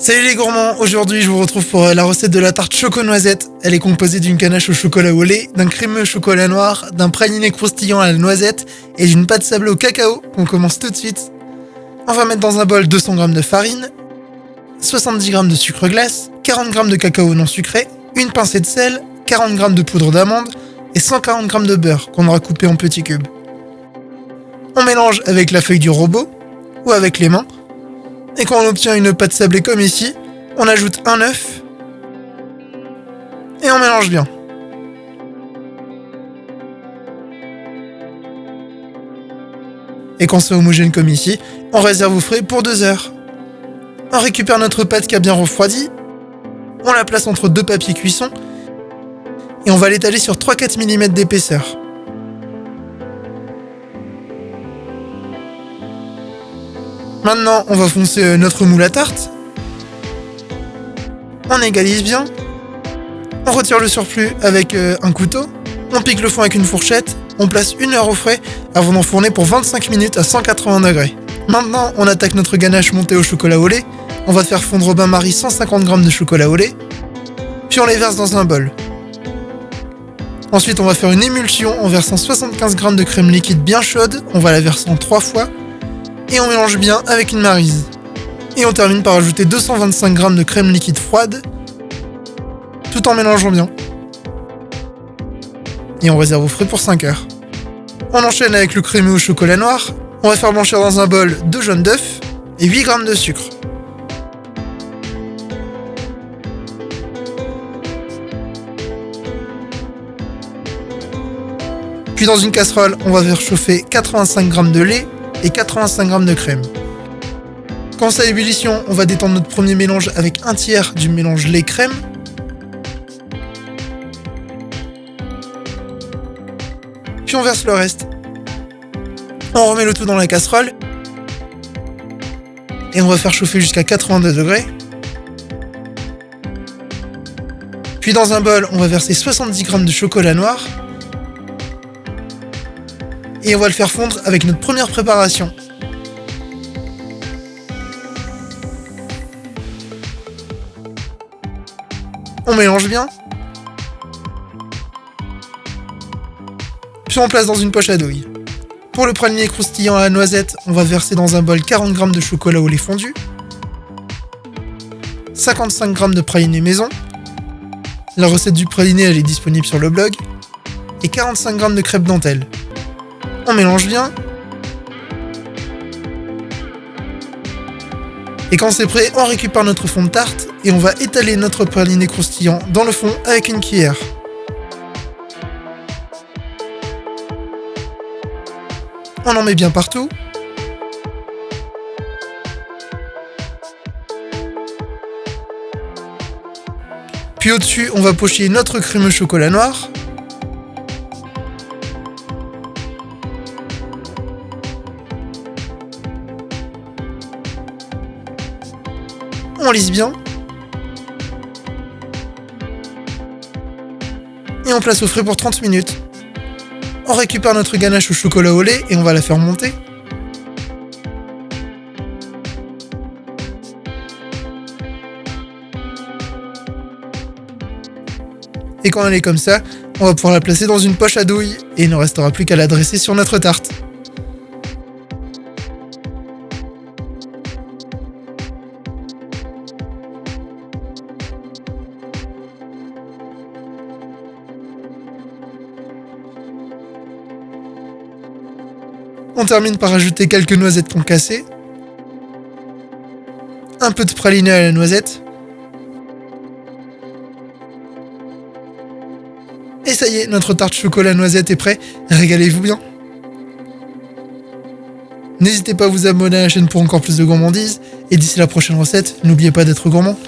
Salut les gourmands, aujourd'hui je vous retrouve pour la recette de la tarte choco-noisette. Elle est composée d'une ganache au chocolat au lait, d'un crémeux au chocolat noir, d'un praliné croustillant à la noisette et d'une pâte sablée au cacao qu'on commence tout de suite. On va mettre dans un bol 200 g de farine, 70 g de sucre glace, 40 g de cacao non sucré, une pincée de sel, 40 g de poudre d'amande et 140 g de beurre qu'on aura coupé en petits cubes. On mélange avec la feuille du robot ou avec les mains. Et quand on obtient une pâte sablée comme ici, on ajoute un œuf et on mélange bien. Et quand c'est homogène comme ici, on réserve au frais pour 2 heures. On récupère notre pâte qui a bien refroidi, on la place entre deux papiers cuisson et on va l'étaler sur 3-4 mm d'épaisseur. Maintenant, on va foncer notre moule à tarte. On égalise bien. On retire le surplus avec un couteau. On pique le fond avec une fourchette. On place 1 heure au frais avant d'enfourner pour 25 minutes à 180 degrés. Maintenant, on attaque notre ganache montée au chocolat au lait. On va faire fondre au bain-marie 150 g de chocolat au lait. Puis on les verse dans un bol. Ensuite, on va faire une émulsion en versant 75 g de crème liquide bien chaude. On va la verser en 3 fois. Et on mélange bien avec une maryse. Et on termine par ajouter 225 g de crème liquide froide, tout en mélangeant bien. Et on réserve au frais pour 5 heures. On enchaîne avec le crémeux au chocolat noir. On va faire blanchir dans un bol 2 jaunes d'œufs et 8 g de sucre. Puis dans une casserole, on va faire chauffer 85 g de lait et 85 g de crème. Quand c'est à ébullition, on va détendre notre premier mélange avec 1/3 du mélange lait-crème. Puis on verse le reste. On remet le tout dans la casserole. Et on va faire chauffer jusqu'à 82 degrés. Puis dans un bol, on va verser 70 g de chocolat noir. Et on va le faire fondre avec notre première préparation. On mélange bien. Puis on place dans une poche à douille. Pour le praliné croustillant à la noisette, on va verser dans un bol 40 g de chocolat au lait fondu, 55 g de praliné maison. La recette du praliné elle est disponible sur le blog. Et 45 g de crêpes dentelle. On mélange bien. Et quand c'est prêt, on récupère notre fond de tarte et on va étaler notre praliné croustillant dans le fond avec une cuillère. On en met bien partout. Puis au-dessus, on va pocher notre crémeux chocolat noir. On lisse bien. Et on place au frais pour 30 minutes. On récupère notre ganache au chocolat au lait et on va la faire monter. Et quand elle est comme ça, on va pouvoir la placer dans une poche à douille et il ne restera plus qu'à la dresser sur notre tarte. On termine par ajouter quelques noisettes concassées, un peu de praliné à la noisette, et ça y est, notre tarte chocolat noisette est prête, régalez-vous bien. N'hésitez pas à vous abonner à la chaîne pour encore plus de gourmandises, et d'ici la prochaine recette, n'oubliez pas d'être gourmand.